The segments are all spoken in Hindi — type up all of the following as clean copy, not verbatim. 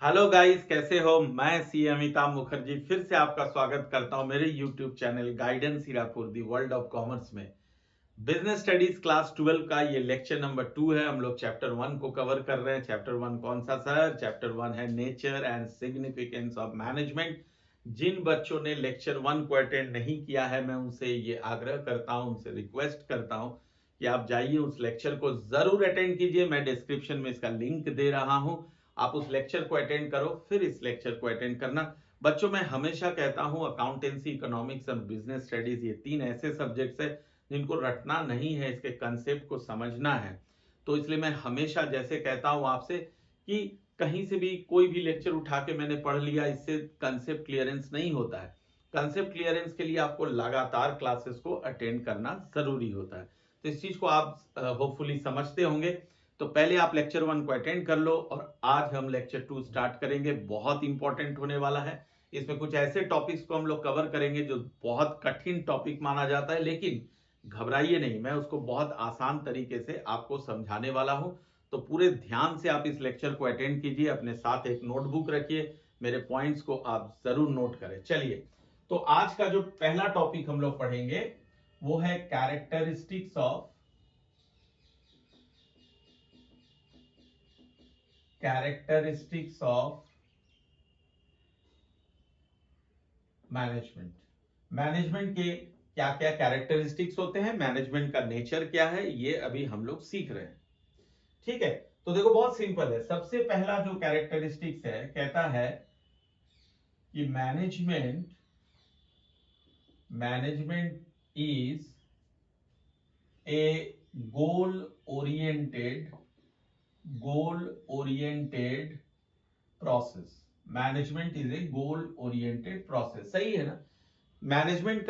हेलो गाइस, कैसे हो। मैं सी अमिताभ मुखर्जी फिर से आपका स्वागत करता हूं मेरे YouTube channel guidance Hirapur the world of commerce में। बिजनेस स्टडीज क्लास 12 का ये लेक्चर नंबर 2 है। हम लोग चैप्टर 1 को कवर कर रहे हैं। चैप्टर 1 कौन सा सर? चैप्टर 1 है nature and significance of management. जिन बच्चों ने लेक्चर 1 को अटेंड नहीं किया है, मैं उनसे ये आग्रह करता हूं, उनसे रिक्वेस्ट करता हूं कि आप जाइए उस लेक्चर को जरूर अटेंड कीजिए। मैं डिस्क्रिप्शन में इसका लिंक दे रहा हूं, आप उस लेक्चर को अटेंड करो, फिर इस लेक्चर को अटेंड करना। बच्चों, मैं हमेशा कहता हूं अकाउंटेंसी, इकोनॉमिक्स और बिजनेस स्टडीज ये तीन ऐसे सब्जेक्ट्स है जिनको रटना नहीं है, इसके कंसेप्ट को समझना है। तो इसलिए मैं हमेशा जैसे कहता हूं आपसे कि कहीं से भी कोई भी लेक्चर उठा के मैंने पढ़ लिया, इससे कंसेप्ट क्लियरेंस नहीं होता है। कंसेप्ट क्लियरेंस के लिए आपको लगातार क्लासेस को अटेंड करना जरूरी होता है। तो इस चीज को आप होपफुली समझते होंगे। तो पहले आप लेक्चर 1 को अटेंड कर लो और आज हम लेक्चर 2 स्टार्ट करेंगे। बहुत इंपॉर्टेंट होने वाला है। इसमें कुछ ऐसे टॉपिक्स को हम लोग कवर करेंगे जो बहुत कठिन टॉपिक माना जाता है, लेकिन घबराइए नहीं, मैं उसको बहुत आसान तरीके से आपको समझाने वाला हूं। तो पूरे ध्यान से आप इस लेक्चर को अटेंड कीजिए, अपने साथ एक नोटबुक रखिए, मेरे पॉइंट्स को आप जरूर नोट करें। चलिए, तो आज का जो पहला टॉपिक हम लोग पढ़ेंगे वो है कैरेक्टरिस्टिक्स ऑफ मैनेजमेंट। मैनेजमेंट के क्या क्या कैरेक्टरिस्टिक्स होते हैं, मैनेजमेंट का नेचर क्या है, ये अभी हम लोग सीख रहे हैं। ठीक है, तो देखो बहुत सिंपल है। सबसे पहला जो कैरेक्टरिस्टिक्स है, कहता है कि management is a goal oriented process. Management is a goal oriented process, सही है ना। मैनेजमेंट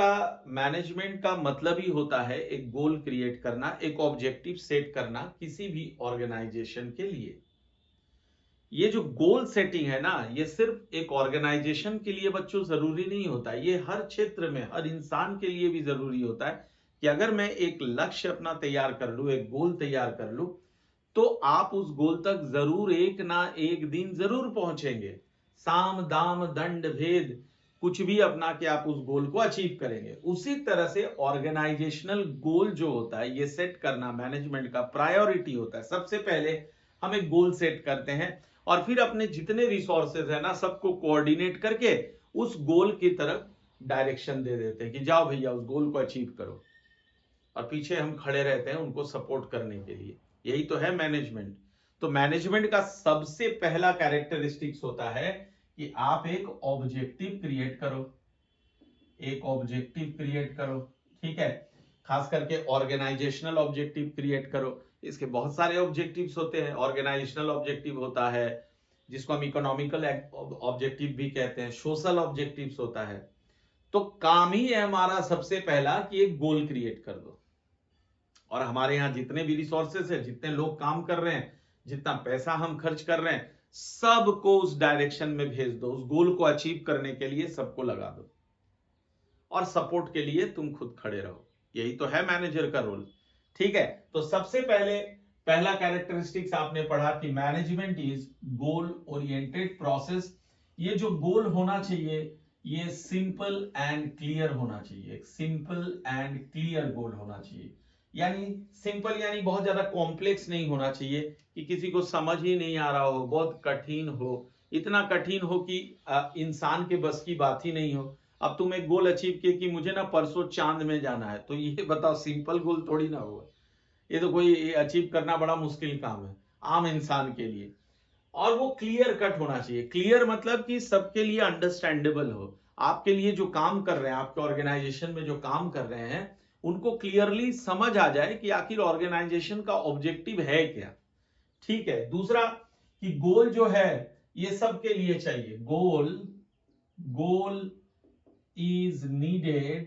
का मतलब ही होता है एक गोल क्रिएट करना, एक ऑब्जेक्टिव सेट करना किसी भी ऑर्गेनाइजेशन के लिए। ये जो गोल सेटिंग है ना, ये सिर्फ एक ऑर्गेनाइजेशन के लिए बच्चों जरूरी नहीं होता, ये हर क्षेत्र में हर इंसान के लिए भी जरूरी होता है कि अगर मैं एक लक्ष्य अपना तैयार कर लूं, एक गोल तैयार कर लूं, तो आप उस गोल तक जरूर एक ना एक दिन जरूर पहुंचेंगे। साम दाम दंड भेद कुछ भी अपना के आप उस गोल को अचीव करेंगे। उसी तरह से ऑर्गेनाइजेशनल गोल जो होता है, ये सेट करना मैनेजमेंट का प्रायोरिटी होता है। सबसे पहले हम एक गोल सेट करते हैं और फिर अपने जितने रिसोर्सेज है ना, सबको कोऑर्डिनेट करके उस गोल की तरफ डायरेक्शन दे देते हैं कि जाओ भैया उस गोल को अचीव करो, और पीछे हम खड़े रहते हैं उनको सपोर्ट करने के लिए। यही तो है मैनेजमेंट। तो मैनेजमेंट का सबसे पहला कैरेक्टरिस्टिक्स होता है कि आप एक ऑब्जेक्टिव क्रिएट करो, एक ऑब्जेक्टिव क्रिएट करो। ठीक है, खास करके ऑर्गेनाइजेशनल ऑब्जेक्टिव क्रिएट करो। इसके बहुत सारे ऑब्जेक्टिव्स होते हैं। ऑर्गेनाइजेशनल ऑब्जेक्टिव होता है जिसको हम इकोनॉमिकल ऑब्जेक्टिव भी कहते हैं, सोशल ऑब्जेक्टिव्स होता है। तो काम ही है हमारा सबसे पहला कि एक गोल क्रिएट कर दो, और हमारे यहाँ जितने भी रिसोर्सेस है, जितने लोग काम कर रहे हैं, जितना पैसा हम खर्च कर रहे हैं, सबको उस डायरेक्शन में भेज दो। उस गोल को अचीव करने के लिए सबको लगा दो और सपोर्ट के लिए तुम खुद खड़े रहो। यही तो है मैनेजर का रोल। ठीक है, तो सबसे पहले पहला कैरेक्टरिस्टिक्स आपने पढ़ा कि management is goal oriented process. ये जो गोल होना चाहिए ये सिंपल एंड क्लियर होना चाहिए, एक सिंपल एंड क्लियर गोल होना चाहिए। यानी सिंपल यानी बहुत ज्यादा कॉम्प्लेक्स नहीं होना चाहिए कि किसी को समझ ही नहीं आ रहा हो, बहुत कठिन हो, इतना कठिन हो कि इंसान के बस की बात ही नहीं हो। अब तुम एक गोल अचीव किए कि मुझे ना परसों चांद में जाना है, तो ये बताओ सिंपल गोल थोड़ी ना हुआ। ये तो कोई अचीव करना बड़ा मुश्किल काम है आम इंसान के लिए। और वो क्लियर कट होना चाहिए। क्लियर मतलब कि सबके लिए अंडरस्टैंडेबल हो। आपके लिए जो काम कर रहे हैं, आपके ऑर्गेनाइजेशन में जो काम कर रहे हैं, उनको क्लियरली समझ आ जाए कि आखिर ऑर्गेनाइजेशन का ऑब्जेक्टिव है क्या। ठीक है, दूसरा कि गोल जो है ये सबके लिए चाहिए। गोल is needed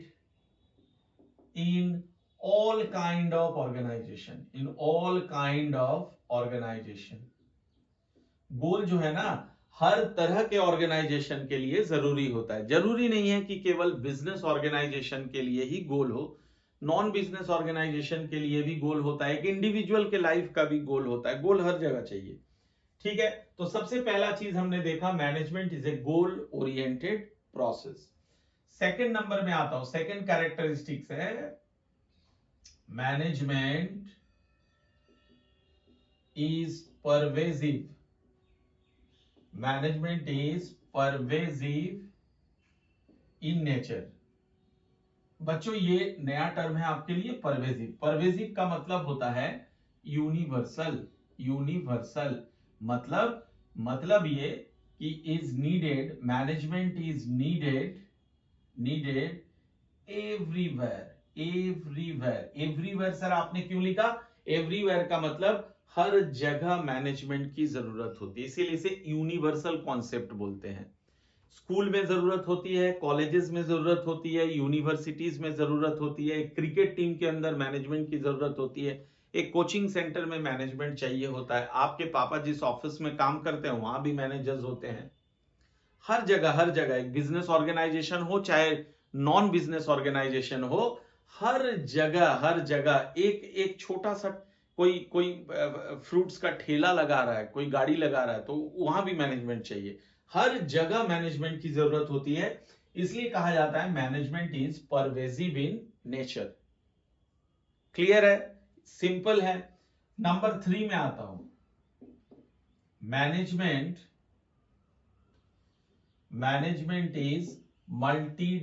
in all kind of organization। गोल जो है ना हर तरह के ऑर्गेनाइजेशन के लिए जरूरी होता है। जरूरी नहीं है कि केवल बिजनेस ऑर्गेनाइजेशन के लिए ही गोल हो, नॉन बिजनेस ऑर्गेनाइजेशन के लिए भी गोल होता है, एक इंडिविजुअल के लाइफ का भी गोल होता है। गोल हर जगह चाहिए। ठीक है, तो सबसे पहला चीज हमने देखा management is a goal oriented process. Second number में आता हूं, सेकंड कैरेक्टरिस्टिक्स है management is pervasive. Management is pervasive in nature. बच्चों ये नया टर्म है आपके लिए, परवेजिव। परवेजिव का मतलब होता है यूनिवर्सल। यूनिवर्सल मतलब ये कि is needed, management is needed everywhere. Everywhere sir आपने क्यों लिखा? एवरीवेयर का मतलब हर जगह मैनेजमेंट की जरूरत होती है, इसीलिए इसे यूनिवर्सल कॉन्सेप्ट बोलते हैं। स्कूल में जरूरत होती है, कॉलेजेस में जरूरत होती है, यूनिवर्सिटीज में जरूरत होती है, क्रिकेट टीम के अंदर मैनेजमेंट की जरूरत होती है, एक कोचिंग सेंटर में मैनेजमेंट चाहिए होता है, आपके पापा जिस ऑफिस में काम करते हैं वहां भी मैनेजर्स होते हैं। हर जगह एक बिजनेस ऑर्गेनाइजेशन हो चाहे नॉन बिजनेस ऑर्गेनाइजेशन हो, हर जगह एक एक छोटा सा कोई फ्रूट्स का ठेला लगा रहा है, कोई गाड़ी लगा रहा है, तो वहां भी मैनेजमेंट चाहिए। हर जगह मैनेजमेंट की जरूरत होती है, इसलिए कहा जाता है management is pervasive in nature. Clear है, सिंपल है। नंबर 3 में आता हूं, मैनेजमेंट इज मल्टी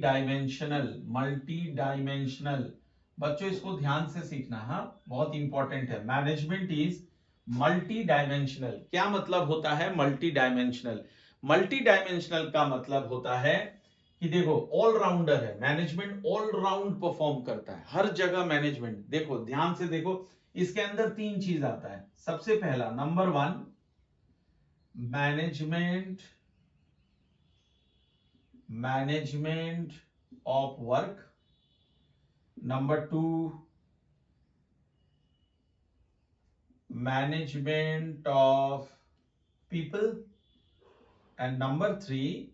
डायमेंशनल। बच्चों इसको ध्यान से सीखना, हाँ बहुत इंपॉर्टेंट है। Management is multi dimensional. क्या मतलब होता है मल्टी डायमेंशनल? मल्टी डायमेंशनल का मतलब होता है कि देखो ऑलराउंडर है, मैनेजमेंट ऑलराउंड परफॉर्म करता है, हर जगह मैनेजमेंट। देखो ध्यान से देखो, इसके अंदर 3 चीज आता है। सबसे पहला number 1 management of work, number 2 management of people, and number 3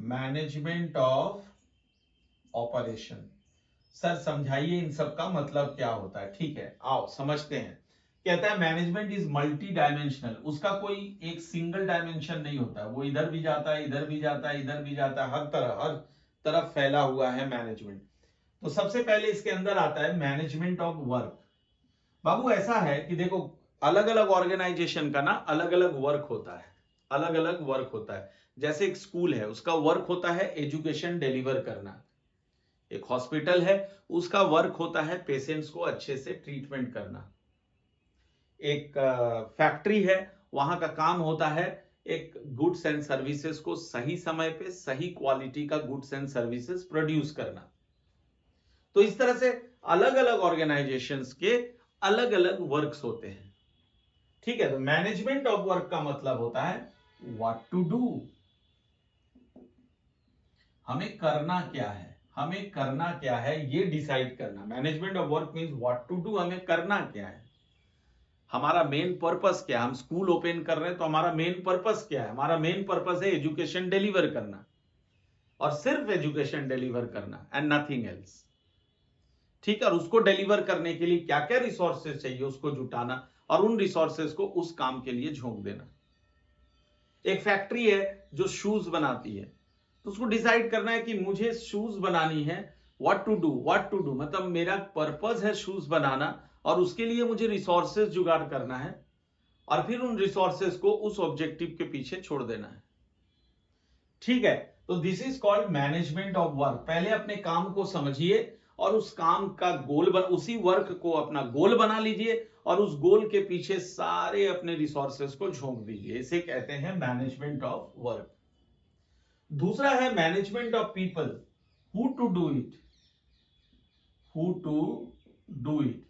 management of operation. Sir समझाइए इन सब का मतलब क्या होता है। ठीक है आओ समझते हैं। कहता है मैनेजमेंट इज मल्टी डायमेंशनल, उसका कोई एक सिंगल डायमेंशन नहीं होता है, वो इधर भी जाता है, इधर भी जाता है, इधर भी जाता है, हर तरफ फैला हुआ है मैनेजमेंट। तो सबसे पहले इसके अंदर आता है मैनेजमेंट ऑफ वर्क। बाबू ऐसा है कि देखो अलग अलग ऑर्गेनाइजेशन का ना अलग अलग वर्क होता है, अलग अलग वर्क होता है। जैसे एक स्कूल है, उसका वर्क होता है एजुकेशन डिलीवर करना। एक हॉस्पिटल है, उसका वर्क होता है पेशेंट्स को अच्छे से ट्रीटमेंट करना। एक फैक्ट्री है, वहां का काम होता है एक गुड्स एंड सर्विसेज को सही समय पे सही क्वालिटी का गुड्स एंड सर्विसेज प्रोड्यूस करना। तो इस तरह से अलग अलग ऑर्गेनाइजेशंस के अलग अलग वर्क्स होते हैं। ठीक है, तो मैनेजमेंट ऑफ वर्क का मतलब होता है व्हाट टू डू, हमें करना क्या है, हमें करना क्या है ये डिसाइड करना। Management of work means what to do, हमें करना क्या है, हमारा मेन पर्पस क्या है। हम स्कूल ओपन कर रहे हैं तो हमारा मेन पर्पस क्या है? हमारा मेन पर्पस है एजुकेशन डिलीवर करना, और सिर्फ एजुकेशन डिलीवर करना एंड नथिंग एल्स। ठीक है, और उसको डिलीवर करने के लिए क्या क्या रिसोर्सेज चाहिए उसको जुटाना, और उन रिसोर्सेज को उस काम के लिए झोंक देना। एक फैक्ट्री है जो शूज बनाती है, तो उसको डिसाइड करना है कि मुझे शूज बनानी है, व्हाट टू डू मतलब मेरा पर्पस है शूज बनाना, और उसके लिए मुझे रिसोर्सेज जुगाड़ करना है, और फिर उन रिसोर्सेज को उस ऑब्जेक्टिव के पीछे छोड़ देना है। ठीक है, तो this is called management of work. पहले अपने काम को समझिए और उस काम का गोल उसी वर्क को अपना गोल बना लीजिए, और उस गोल के पीछे सारे अपने रिसोर्सेज को झोंक दीजिए। इसे कहते हैं मैनेजमेंट ऑफ वर्क। दूसरा है management of people, who to do it.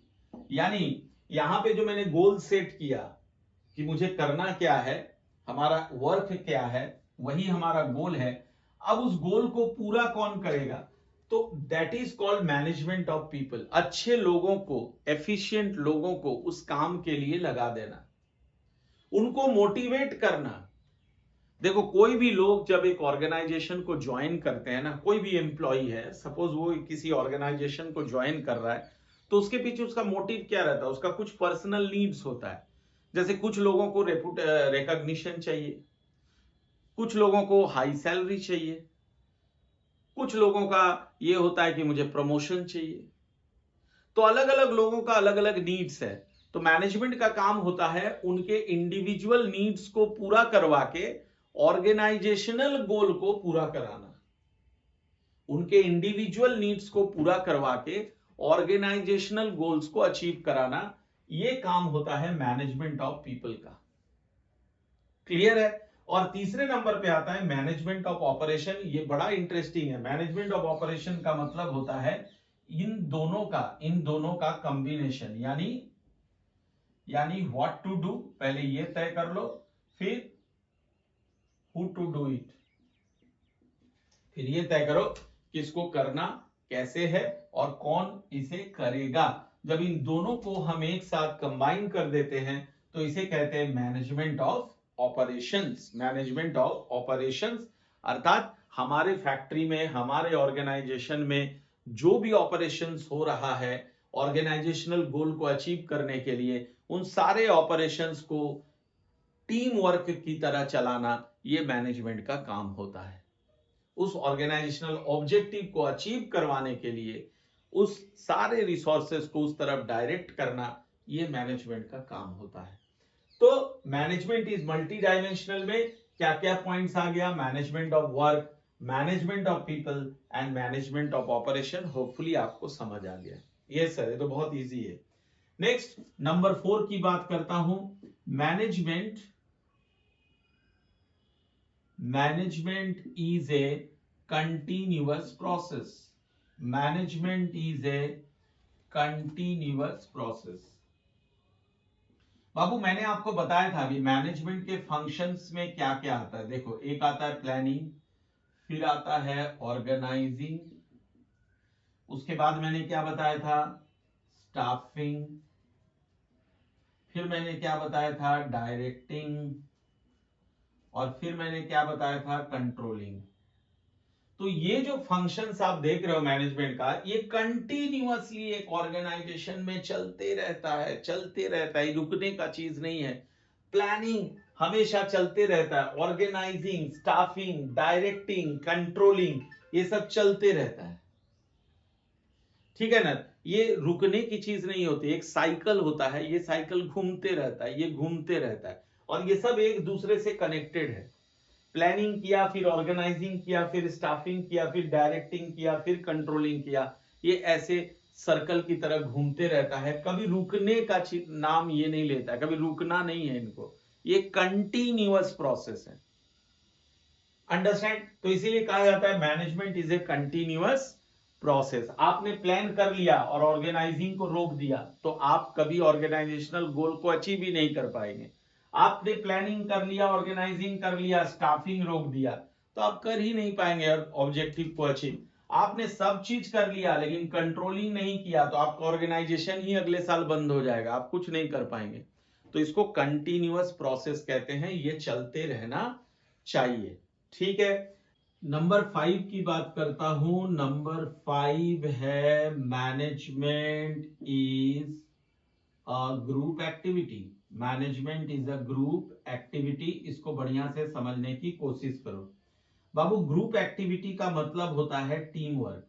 यानी यहां पे जो मैंने गोल सेट किया कि मुझे करना क्या है, हमारा वर्क क्या है, वही हमारा गोल है। अब उस गोल को पूरा कौन करेगा? तो that is called management of people. अच्छे लोगों को, एफिशिएंट लोगों को उस काम के लिए लगा देना, उनको मोटिवेट करना। देखो कोई भी लोग जब एक ऑर्गेनाइजेशन को ज्वाइन करते हैं ना, कोई भी एम्प्लॉय है, सपोज वो किसी ऑर्गेनाइजेशन को ज्वाइन कर रहा है, तो उसके पीछे उसका मोटिव क्या रहता है, उसका कुछ पर्सनल नीड्स होता है। जैसे कुछ लोगों को रिकॉग्निशन चाहिए, कुछ लोगों को हाई सैलरी चाहिए, कुछ लोगों का ये होता है कि मुझे प्रमोशन चाहिए। तो अलग अलग लोगों का अलग अलग नीड्स है। तो मैनेजमेंट का काम होता है उनके इंडिविजुअल नीड्स को पूरा करवा के ऑर्गेनाइजेशनल गोल को पूरा कराना। उनके इंडिविजुअल नीड्स को पूरा करवा के ऑर्गेनाइजेशनल गोल्स को अचीव कराना, यह काम होता है मैनेजमेंट ऑफ पीपल का। क्लियर है। और तीसरे नंबर पे आता है मैनेजमेंट ऑफ ऑपरेशन। ये बड़ा इंटरेस्टिंग है। मैनेजमेंट ऑफ ऑपरेशन का मतलब होता है इन दोनों का कॉम्बिनेशन, यानी व्हाट टू डू, पहले ये तय कर लो, फिर हु टू डू इट, फिर ये तय करो किसको करना कैसे है और कौन इसे करेगा। जब इन दोनों को हम एक साथ कंबाइन कर देते हैं तो इसे कहते हैं management of operations. Management of operations अर्थात हमारे फैक्ट्री में, हमारे ऑर्गेनाइजेशन में जो भी ऑपरेशंस हो रहा है ऑर्गेनाइजेशनल गोल को अचीव करने के लिए, उन सारे ऑपरेशंस को टीम वर्क की तरह चलाना, ये मैनेजमेंट का काम होता है। उस ऑर्गेनाइजेशनल ऑब्जेक्टिव को अचीव करवाने के लिए उस सारे रिसोर्सेस को उस तरफ डायरेक्ट करना, ये मैनेजमेंट का काम होता है। तो मैनेजमेंट इज मल्टी डायमेंशनल में क्या क्या पॉइंट्स आ गया, management of work, management of people and management of operation. Hopefully आपको समझ आ गया। यस सर, ये तो बहुत इजी है। नेक्स्ट नंबर 4 की बात करता हूं। Management is a continuous process. Management is a continuous process. बाबू मैंने आपको बताया था अभी मैनेजमेंट के फंक्शंस में क्या क्या आता है। देखो, एक आता है प्लानिंग, फिर आता है ऑर्गेनाइजिंग, उसके बाद मैंने क्या बताया था, स्टाफिंग, फिर मैंने क्या बताया था, डायरेक्टिंग, और फिर मैंने क्या बताया था, कंट्रोलिंग। तो ये जो फंक्शंस आप देख रहे हो मैनेजमेंट का, ये कंटिन्यूअसली एक ऑर्गेनाइजेशन में चलते रहता है, रुकने का चीज नहीं है। प्लानिंग हमेशा चलते रहता है, ऑर्गेनाइजिंग, स्टाफिंग, डायरेक्टिंग, कंट्रोलिंग, ये सब चलते रहता है। ठीक है ना, ये रुकने की चीज नहीं होती, एक साइकिल होता है, ये साइकिल घूमते रहता है, ये घूमते रहता है, और ये सब एक दूसरे से कनेक्टेड है। प्लानिंग किया, फिर ऑर्गेनाइजिंग किया, फिर स्टाफिंग किया, फिर डायरेक्टिंग किया, फिर कंट्रोलिंग किया, ये ऐसे सर्कल की तरह घूमते रहता है। कभी रुकने का नाम ये नहीं लेता है, कभी रुकना नहीं है इनको, ये कंटिन्यूअस प्रोसेस है। अंडरस्टैंड। तो इसीलिए कहा जाता है management is a continuous process. आपने प्लान कर लिया और ऑर्गेनाइजिंग को रोक दिया तो आप कभी ऑर्गेनाइजेशनल गोल को अचीव ही नहीं कर पाएंगे। आपने प्लानिंग कर लिया, ऑर्गेनाइजिंग कर लिया, स्टाफिंग रोक दिया तो आप कर ही नहीं पाएंगे ऑब्जेक्टिव को अचीव। आपने सब चीज कर लिया लेकिन कंट्रोलिंग नहीं किया तो आपका ऑर्गेनाइजेशन ही अगले साल बंद हो जाएगा, आप कुछ नहीं कर पाएंगे। तो इसको कंटिन्यूअस प्रोसेस कहते हैं, ये चलते रहना चाहिए। ठीक है। नंबर 5 की बात करता हूं। नंबर 5 है management is a group activity. Management is a group activity. इसको बढ़िया से समझने की कोशिश करो बाबू। ग्रुप एक्टिविटी का मतलब होता है team work.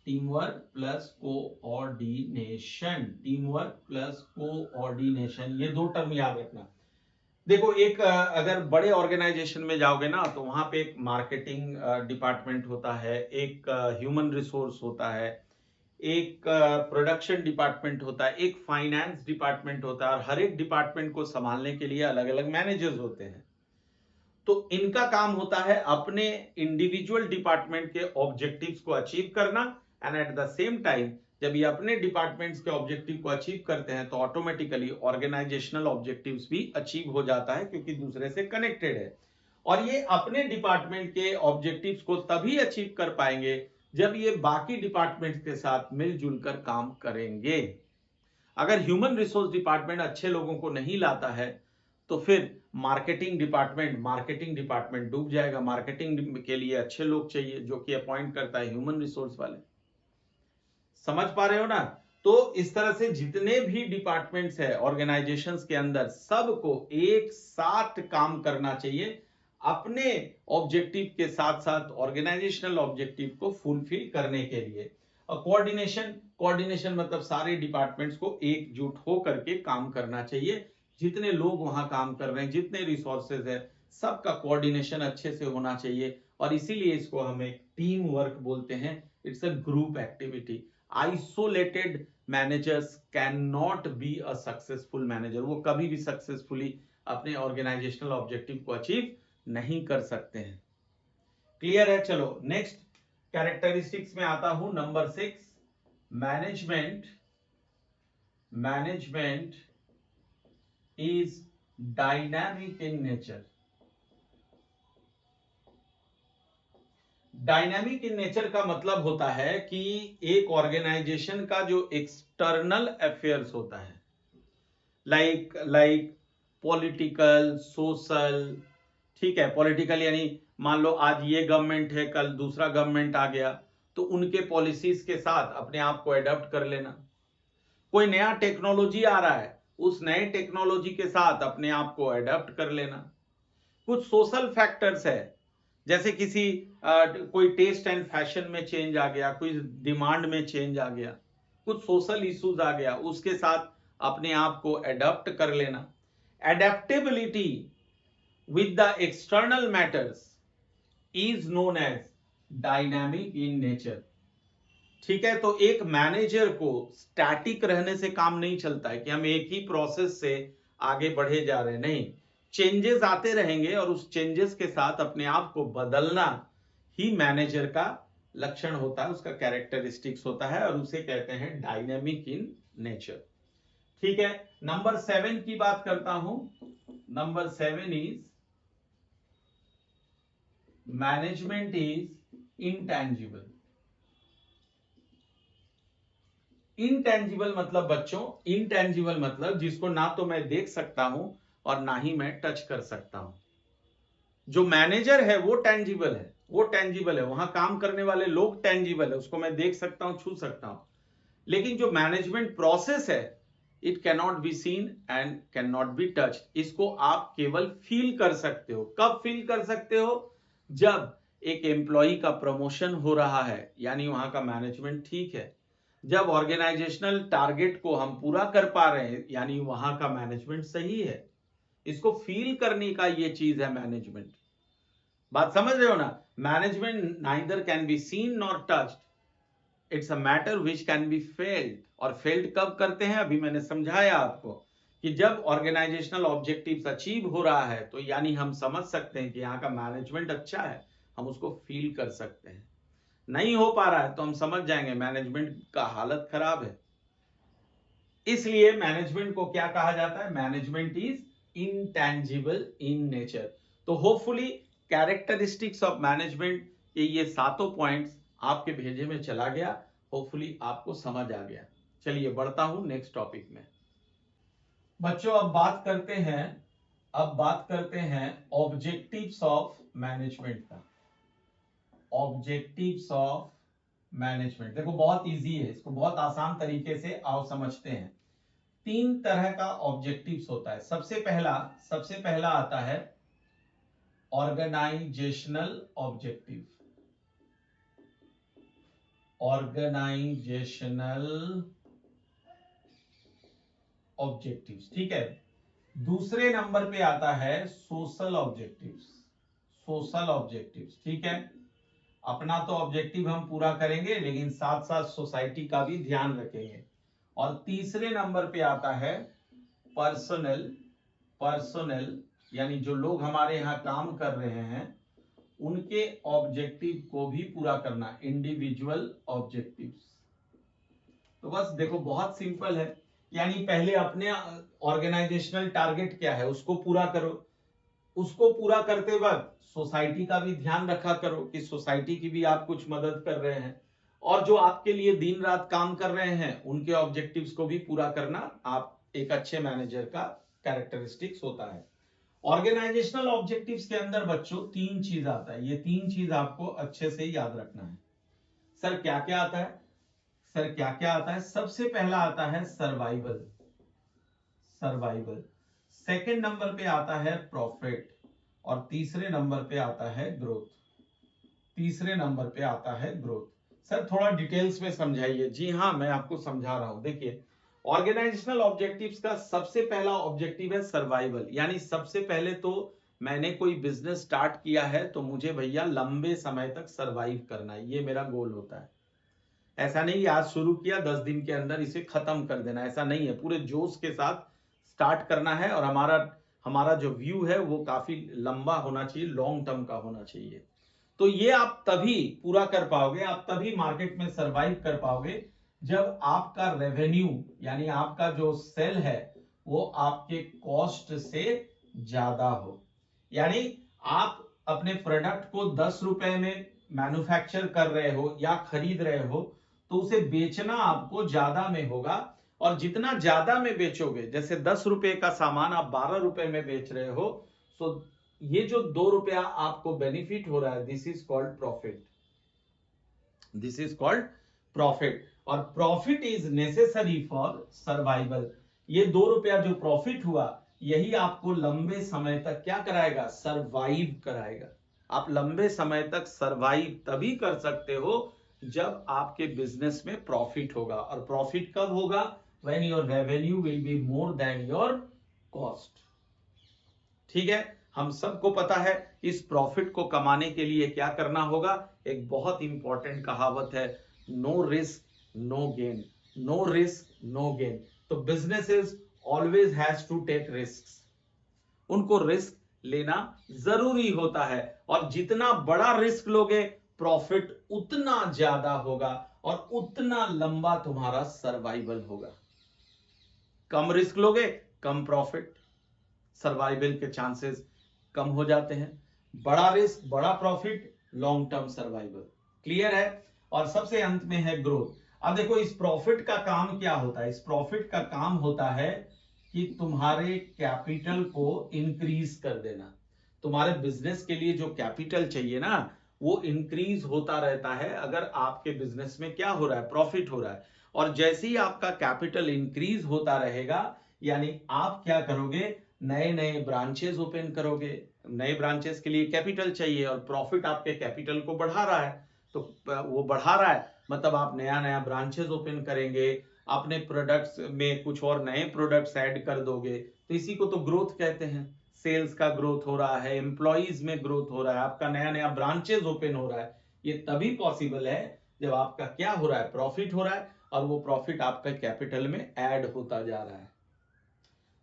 Team work plus coordination. Team work plus coordination, ये दो टर्म याद रखना। देखो, एक अगर बड़े ऑर्गेनाइजेशन में जाओगे ना तो वहां पे एक मार्केटिंग डिपार्टमेंट होता है, एक ह्यूमन रिसोर्स होता है, एक प्रोडक्शन डिपार्टमेंट होता है, एक फाइनेंस डिपार्टमेंट होता है, और हर एक डिपार्टमेंट को संभालने के लिए अलग अलग मैनेजर्स होते हैं। तो इनका काम होता है अपने इंडिविजुअल डिपार्टमेंट के ऑब्जेक्टिव्स को अचीव करना, and at the same time जब ये अपने डिपार्टमेंट्स के ऑब्जेक्टिव को अचीव करते हैं तो ऑटोमेटिकली ऑर्गेनाइजेशनल ऑब्जेक्टिव्स भी अचीव हो जाता है क्योंकि दूसरे से कनेक्टेड है। और ये अपने डिपार्टमेंट के ऑब्जेक्टिव्स को तभी अचीव कर पाएंगे जब ये बाकी डिपार्टमेंट्स के साथ मिलजुल कर काम करेंगे। अगर ह्यूमन रिसोर्स डिपार्टमेंट अच्छे लोगों को नहीं लाता है तो फिर मार्केटिंग डिपार्टमेंट डूब जाएगा। मार्केटिंग के लिए अच्छे लोग चाहिए जो कि अपॉइंट करता है ह्यूमन रिसोर्स वाले। समझ पा रहे हो ना? तो इस तरह से जितने भी डिपार्टमेंट्स है ऑर्गेनाइजेशंस के अंदर, सबको एक साथ काम करना चाहिए अपने ऑब्जेक्टिव के साथ साथ ऑर्गेनाइजेशनल ऑब्जेक्टिव को फुलफिल करने के लिए। और कोऑर्डिनेशन मतलब सारे डिपार्टमेंट्स को एकजुट हो करके काम करना चाहिए। जितने लोग वहां काम कर रहे हैं, जितने रिसोर्सेज है, सबका कोऑर्डिनेशन अच्छे से होना चाहिए। और इसीलिए इसको हम एक टीम वर्क बोलते हैं। It's a group activity. Isolated managers can not be a successful manager. वो कभी भी सक्सेसफुली अपने ऑर्गेनाइजेशनल ऑब्जेक्टिव को अचीव नहीं कर सकते हैं। क्लियर है? चलो नेक्स्ट कैरेक्टरिस्टिक्स में आता हूं, number 6, management is dynamic in nature. Dynamic in nature का मतलब होता है कि एक ऑर्गेनाइजेशन का जो एक्सटर्नल अफेयर्स होता है, लाइक पॉलिटिकल, सोशल, ठीक है, पॉलिटिकल यानी मान लो आज ये गवर्नमेंट है, कल दूसरा गवर्नमेंट आ गया, तो उनके पॉलिसीज के साथ अपने आप को एडॉप्ट कर लेना। कोई नया टेक्नोलॉजी आ रहा है, उस नए टेक्नोलॉजी के साथ अपने आप को एडॉप्ट कर लेना। कुछ सोशल फैक्टर्स है, जैसे कोई टेस्ट एंड फैशन में चेंज आ गया, कोई डिमांड में चेंज आ गया, कुछ सोशल इश्यूज आ गया, उसके साथ अपने आप को एडॉप्ट कर लेना। Adaptability with the external matters is known as dynamic in nature। ठीक है, तो एक मैनेजर को स्टैटिक रहने से काम नहीं चलता है कि हम एक ही प्रोसेस से आगे बढ़े जा रहे हैं, नहीं, चेंजेस आते रहेंगे और उस चेंजेस के साथ अपने आप को बदलना ही मैनेजर का लक्षण होता है, उसका कैरेक्टरिस्टिक्स होता है, और उसे कहते हैं डायनेमिक इन नेचर। ठीक है, नंबर 7 की बात करता हूं। Number 7 is management is intangible. Intangible मतलब बच्चों, इंटेंजिबल मतलब जिसको ना तो मैं देख सकता हूं और ना ही मैं टच कर सकता हूं। जो मैनेजर है वो टेंजिबल है, वहां काम करने वाले लोग टेंजिबल है, उसको मैं देख सकता हूं, छू सकता हूं। लेकिन जो मैनेजमेंट प्रोसेस है, it can not be seen and can not be touched. इसको आप केवल फील कर सकते हो। कब फील कर सकते हो? जब एक एम्प्लॉय का प्रमोशन हो रहा है, यानी वहां का मैनेजमेंट ठीक है। जब ऑर्गेनाइजेशनल टारगेट को हम पूरा कर पा रहे हैं, यानी वहां का मैनेजमेंट सही है। इसको फील करने का ये चीज है मैनेजमेंट। बात समझ रहे हो ना? Management neither can be seen nor touched, it's a matter which can be failed. और फेल्ड कब करते हैं? अभी मैंने समझाया आपको कि जब ऑर्गेनाइजेशनल ऑब्जेक्टिव्स अचीव हो रहा है, तो यानी हम समझ सकते हैं कि यहाँ का मैनेजमेंट अच्छा है, हम उसको फील कर सकते हैं। नहीं हो पा रहा है तो हम समझ जाएंगे मैनेजमेंट का हालत खराब है। इसलिए मैनेजमेंट को क्या कहा जाता है? Management is intangible in nature. तो होपफुली कैरेक्टरिस्टिक्स ऑफ मैनेजमेंट के ये 7 पॉइंट्स आपके भेजे में चला गया, होपफुली आपको समझ आ गया। चलिए बढ़ता हूं नेक्स्ट टॉपिक में। बच्चों अब बात करते हैं ऑब्जेक्टिव्स ऑफ मैनेजमेंट का। ऑब्जेक्टिव्स ऑफ मैनेजमेंट देखो बहुत इजी है, इसको बहुत आसान तरीके से आओ समझते हैं। 3 तरह का ऑब्जेक्टिव्स होता है। सबसे पहला आता है ऑर्गेनाइजेशनल ऑब्जेक्टिव। ठीक है। दूसरे नंबर पे आता है सोशल ऑब्जेक्टिव्स। ठीक है, अपना तो ऑब्जेक्टिव हम पूरा करेंगे, लेकिन साथ साथ सोसाइटी का भी ध्यान रखेंगे। और तीसरे नंबर पे आता है पर्सनल, यानी जो लोग हमारे यहाँ काम कर रहे हैं उनके ऑब्जेक्टिव को भी पूरा करना, इंडिविजुअल ऑब्जेक्टिव्स। तो बस देखो बहुत सिंपल है, यानी पहले अपने ऑर्गेनाइजेशनल टारगेट क्या है उसको पूरा करो, उसको पूरा करते वक्त सोसाइटी का भी ध्यान रखा करो कि सोसाइटी की भी आप कुछ मदद कर रहे हैं, और जो आपके लिए दिन रात काम कर रहे हैं उनके ऑब्जेक्टिव्स को भी पूरा करना आप एक अच्छे मैनेजर का कैरेक्टरिस्टिक्स होता है। ऑर्गेनाइजेशनल ऑब्जेक्टिव्स के अंदर बच्चों 3 चीज आता है, ये 3 चीज आपको अच्छे से याद रखना है। सर क्या क्या आता है? सर क्या क्या आता है? सबसे पहला आता है सर्वाइवल, सर्वाइवल। सेकंड नंबर पे आता है प्रॉफिट, और तीसरे नंबर पे आता है ग्रोथ, तीसरे नंबर पे आता है ग्रोथ। सर थोड़ा डिटेल्स में समझाइए। जी हाँ, मैं आपको समझा रहा हूं। देखिए, ऑर्गेनाइजेशनल ऑब्जेक्टिव्स का सबसे पहला ऑब्जेक्टिव है सर्वाइवल, यानी सबसे पहले तो मैंने कोई बिजनेस स्टार्ट किया है तो मुझे भैया लंबे समय तक सर्वाइव करना है, ये मेरा गोल होता है। ऐसा नहीं आज शुरू किया 10 दिन के अंदर इसे खत्म कर देना, ऐसा नहीं है। पूरे जोश के साथ स्टार्ट करना है, और हमारा हमारा जो व्यू है वो काफी लंबा होना चाहिए, लॉन्ग टर्म का होना चाहिए। तो ये आप तभी पूरा कर पाओगे, आप तभी मार्केट में सरवाइव कर पाओगे जब आपका रेवेन्यू, यानी आपका जो सेल है वो आपके कॉस्ट से ज्यादा हो। यानी आप अपने प्रोडक्ट को 10 रुपए में मैन्युफैक्चर कर रहे हो या खरीद रहे हो, तो उसे बेचना आपको ज्यादा में होगा। और जितना ज्यादा में बेचोगे, जैसे 10 रुपए का सामान आप 12 रुपए में बेच रहे हो, तो ये जो 2 रुपया आपको बेनिफिट हो रहा है, this is called profit, this is called profit. और profit is necessary for survival. ये 2 रुपया जो प्रॉफिट हुआ, यही आपको लंबे समय तक क्या कराएगा? सरवाइव कराएगा। आप लंबे समय तक सरवाइव तभी कर सकते हो जब आपके बिजनेस में प्रॉफिट होगा। और प्रॉफिट कब होगा? When your revenue will be more than your cost. ठीक है, हम सबको पता है इस प्रॉफिट को कमाने के लिए क्या करना होगा। एक बहुत इंपॉर्टेंट कहावत है, no risk no gain, no risk no gain. तो businesses always has to take risk, उनको रिस्क लेना जरूरी होता है। और जितना बड़ा रिस्क लोगे, प्रॉफिट उतना ज्यादा होगा और उतना लंबा तुम्हारा सर्वाइवल होगा। कम रिस्क लोगे, कम प्रॉफिट, सर्वाइवल के चांसेस कम हो जाते हैं। बड़ा रिस्क, बड़ा profit, long term survival. Clear है? और सबसे अंत में है ग्रोथ। अब देखो, इस प्रॉफिट का काम क्या होता है? इस प्रॉफिट का काम होता है कि तुम्हारे कैपिटल को इंक्रीज कर देना। तुम्हारे बिजनेस के लिए जो कैपिटल चाहिए ना, वो इंक्रीज होता रहता है अगर आपके बिजनेस में क्या हो रहा है? प्रॉफिट हो रहा है। और जैसे ही आपका कैपिटल इंक्रीज होता रहेगा, यानी आप क्या करोगे? नए नए ब्रांचेस ओपन करोगे। नए ब्रांचेस के लिए कैपिटल चाहिए, और प्रॉफिट आपके कैपिटल को बढ़ा रहा है, तो वो बढ़ा रहा है मतलब आप नया नया ब्रांचेस ओपन करेंगे, अपने प्रोडक्ट्स में कुछ और नए प्रोडक्ट्स ऐड कर दोगे, तो इसी को तो ग्रोथ कहते हैं। सेल्स का ग्रोथ हो रहा है, एम्प्लॉइज में ग्रोथ हो रहा है, आपका नया नया ब्रांचेस ओपन हो रहा है। ये तभी पॉसिबल है जब आपका क्या हो रहा है? प्रॉफिट हो रहा है, और वो प्रॉफिट आपका कैपिटल में ऐड होता जा रहा है।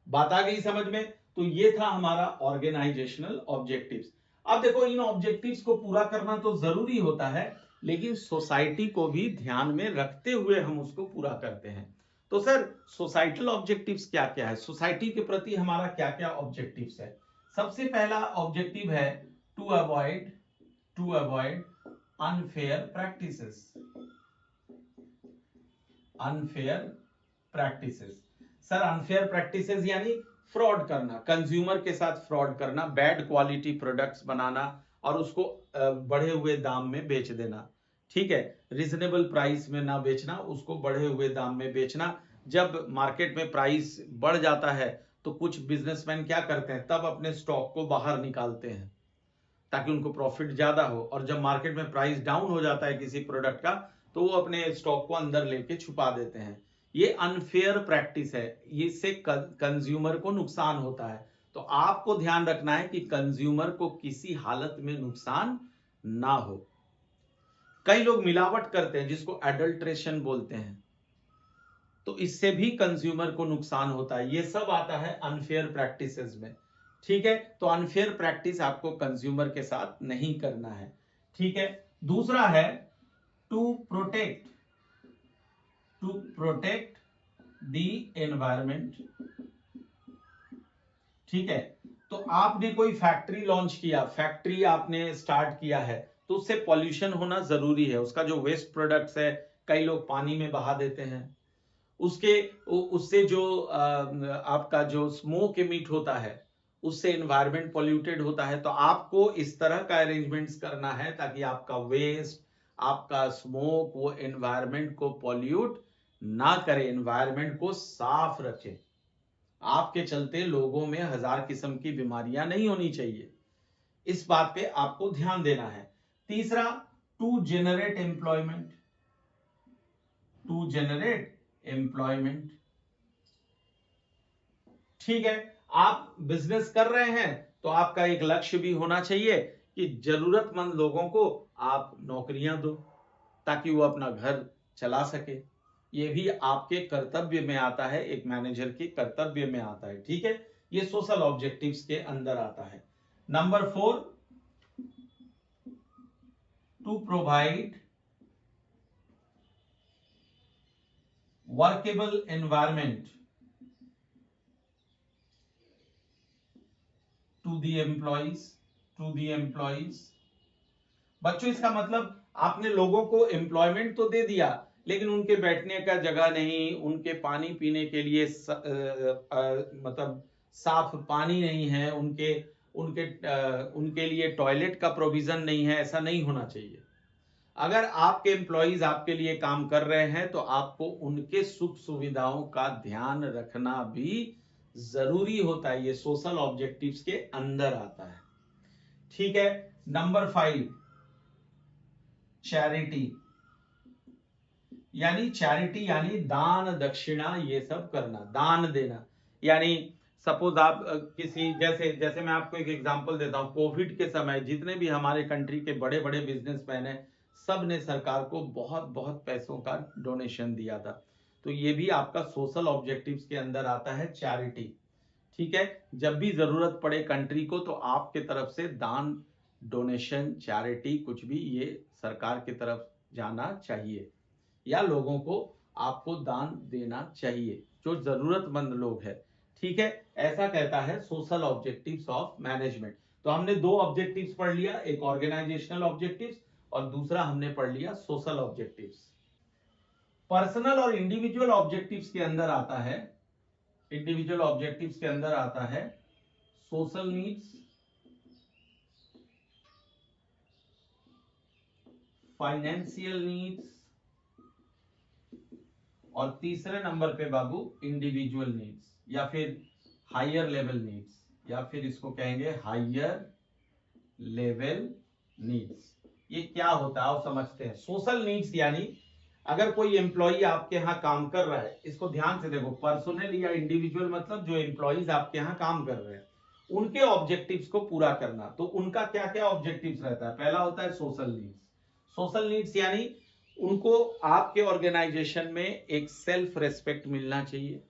बात आ गई समझ में? तो ये था हमारा ऑर्गेनाइजेशनल ऑब्जेक्टिव्स। अब देखो, इन ऑब्जेक्टिव्स को पूरा करना तो जरूरी होता है, लेकिन सोसाइटी को भी ध्यान में रखते हुए हम उसको पूरा करते हैं। तो सर, सोसाइटल ऑब्जेक्टिव्स क्या क्या है? सोसाइटी के प्रति हमारा क्या क्या ऑब्जेक्टिव्स है? सबसे पहला ऑब्जेक्टिव है to avoid unfair practices, unfair practices. Sir, unfair practices यानी फ्रॉड करना, कंज्यूमर के साथ फ्रॉड करना, बैड क्वालिटी प्रोडक्ट्स बनाना और उसको बढ़े हुए दाम में बेच देना। ठीक है, रीजनेबल प्राइस में ना बेचना, उसको बढ़े हुए दाम में बेचना। जब मार्केट में प्राइस बढ़ जाता है तो कुछ बिजनेसमैन क्या करते हैं? तब अपने स्टॉक को बाहर निकालते हैं ताकि उनको प्रॉफिट ज्यादा हो। और जब मार्केट में प्राइस डाउन हो जाता है किसी प्रोडक्ट का, तो वो अपने स्टॉक को अंदर लेके छुपा देते हैं। ये अनफेयर प्रैक्टिस है, इससे कंज्यूमर को नुकसान होता है। तो आपको ध्यान रखना है कि कंज्यूमर को किसी हालत में नुकसान ना हो। कई लोग मिलावट करते हैं जिसको एडल्ट्रेशन बोलते हैं, तो इससे भी कंज्यूमर को नुकसान होता है। ये सब आता है अनफेयर प्रैक्टिसेस में। ठीक है, तो अनफेयर प्रैक्टिस आपको कंज्यूमर के साथ नहीं करना है। ठीक है, दूसरा है टू प्रोटेक्ट द एनवायरमेंट। ठीक है, तो आपने कोई फैक्ट्री लॉन्च किया, फैक्ट्री आपने स्टार्ट किया है, तो उससे पॉल्यूशन होना जरूरी है। उसका जो वेस्ट प्रोडक्ट्स है, कई लोग पानी में बहा देते हैं, उससे जो आपका जो स्मोक एमिट होता है, उससे एनवायरनमेंट पॉल्यूटेड होता है। तो आपको इस तरह का अरेंजमेंट्स करना है ताकि आपका वेस्ट, आपका स्मोक वो एनवायरनमेंट को पॉल्यूट ना करे, एनवायरनमेंट को साफ रखे। आपके चलते लोगों में 1000 किस्म की बीमारियां नहीं होनी चाहिए। इस बात पे आपको ध्यान देना है। तीसरा, to generate employment, to generate employment. ठीक है, आप बिजनेस कर रहे हैं तो आपका एक लक्ष्य भी होना चाहिए कि जरूरतमंद लोगों को आप नौकरियां दो ताकि वो अपना घर चला सके। ये भी आपके कर्तव्य में आता है, एक मैनेजर के कर्तव्य में आता है। ठीक है, ये सोशल ऑब्जेक्टिव्स के अंदर आता है। Number 4, to provide workable environment to the employees. बच्चों, इसका मतलब आपने लोगों को एम्प्लॉयमेंट तो दे दिया, लेकिन उनके बैठने का जगह नहीं, उनके पानी पीने के लिए मतलब साफ पानी नहीं है, उनके लिए टॉयलेट का प्रोविजन नहीं है। ऐसा नहीं होना चाहिए। अगर आपके एम्प्लॉइज आपके लिए काम कर रहे हैं तो आपको उनके सुख सुविधाओं का ध्यान रखना भी जरूरी होता है। ये सोशल ऑब्जेक्टिव्स के अंदर आता है। ठीक है, नंबर 5, चैरिटी, यानी दान दक्षिणा, ये सब करना, दान देना। यानी सपोज आप किसी, जैसे मैं आपको एक एग्जांपल देता हूं, कोविड के समय जितने भी हमारे कंट्री के बड़े बड़े बिजनेसमैन हैं, सब ने सरकार को बहुत बहुत पैसों का डोनेशन दिया था। तो ये भी आपका सोशल ऑब्जेक्टिव्स के अंदर आता है, चैरिटी। ठीक है, जब भी जरूरत पड़े कंट्री को तो आपके तरफ से दान, डोनेशन, चैरिटी, कुछ भी ये सरकार की तरफ जाना चाहिए या लोगों को आपको दान देना चाहिए जो जरूरतमंद लोग हैं। ठीक है, ऐसा कहता है सोशल ऑब्जेक्टिव्स ऑफ मैनेजमेंट। तो हमने 2 ऑब्जेक्टिव्स पढ़ लिया, एक ऑर्गेनाइजेशनल ऑब्जेक्टिव्स और दूसरा हमने पढ़ लिया सोशल ऑब्जेक्टिव्स। पर्सनल और इंडिविजुअल ऑब्जेक्टिव्स के अंदर आता है, इंडिविजुअल ऑब्जेक्टिव्स के अंदर आता है सोशल नीड्स, फाइनेंशियल नीड्स और तीसरे नंबर पे बाबू इंडिविजुअल नीड्स या फिर हायर लेवल नीड्स, या फिर इसको कहेंगे हायर लेवल नीड्स। ये क्या होता है आप समझते हैं। सोशल नीड्स यानी अगर कोई एम्प्लॉई आपके यहाँ काम कर रहा है, इसको ध्यान से देखो, पर्सनल या इंडिविजुअल मतलब जो एम्प्लॉइज आपके यहाँ काम कर रहे हैं उनके ऑब्जेक्टिव्स को पूरा करना। तो उनका क्या क्या ऑब्जेक्टिव्स रहता है। पहला होता है सोशल नीड्स। सोशल नीड्स यानी उनको आपके ऑर्गेनाइजेशन में एक सेल्फ रेस्पेक्ट मिलना चाहिए,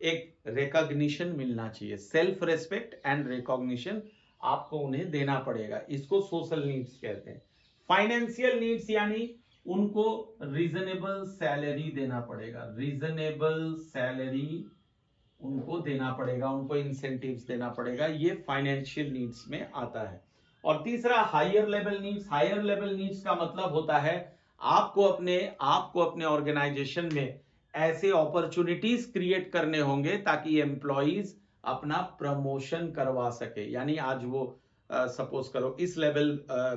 एक रिकॉग्निशन मिलना चाहिए। सेल्फ रेस्पेक्ट एंड रिकॉग्निशन आपको उन्हें देना पड़ेगा, इसको सोशल नीड्स कहते हैं। फाइनेंशियल नीड्स यानी उनको रीजनेबल सैलरी देना पड़ेगा, रीजनेबल सैलरी उनको देना पड़ेगा, उनको इंसेंटिव्स देना पड़ेगा। ये फाइनेंशियल नीड्स में आता है। और तीसरा higher level needs. Higher level needs का मतलब होता है आपको अपने ऑर्गेनाइजेशन में ऐसे अपॉर्चुनिटीज क्रिएट करने होंगे ताकि एम्प्लॉइज अपना प्रमोशन करवा सके। यानी आज वो सपोज करो इस लेवल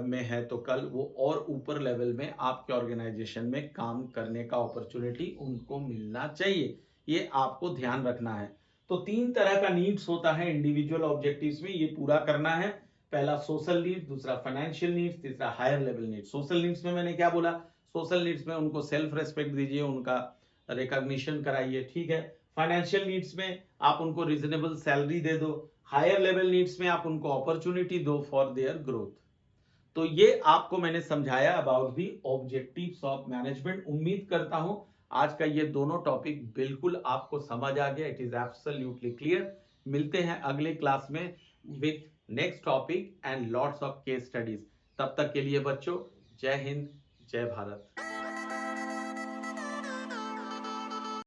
में है तो कल वो और ऊपर लेवल में आपके ऑर्गेनाइजेशन में काम करने का अपॉर्चुनिटी उनको मिलना चाहिए। ये आपको ध्यान रखना है। तो 3 तरह का नीड्स होता है इंडिविजुअल ऑब्जेक्टिव्स में, ये पूरा करना है। पहला सोशल नीड्स, दूसरा फाइनेंशियल नीड्स, तीसरा higher level needs. Social needs में मैंने क्या बोला, सोशल नीड्स में उनको सेल्फ रेस्पेक्ट दीजिए, उनका रिकॉग्निशन कराइए। ठीक है, फाइनेंशियल नीड्स में आप उनको रीजनेबल सैलरी दे दो, हायर लेवल नीड्स में आप उनको अपॉर्चुनिटी दो फॉर देयर ग्रोथ। तो ये आपको मैंने समझाया about the objectives of management. उम्मीद करता हूं आज का ये दोनों टॉपिक बिल्कुल आपको समझ आ गया, इट इज एब्सोल्युटली क्लियर। मिलते हैं अगले क्लास में with next topic and lots of case studies. तब तक के लिए बच्चों, जय हिंद, जय भारत।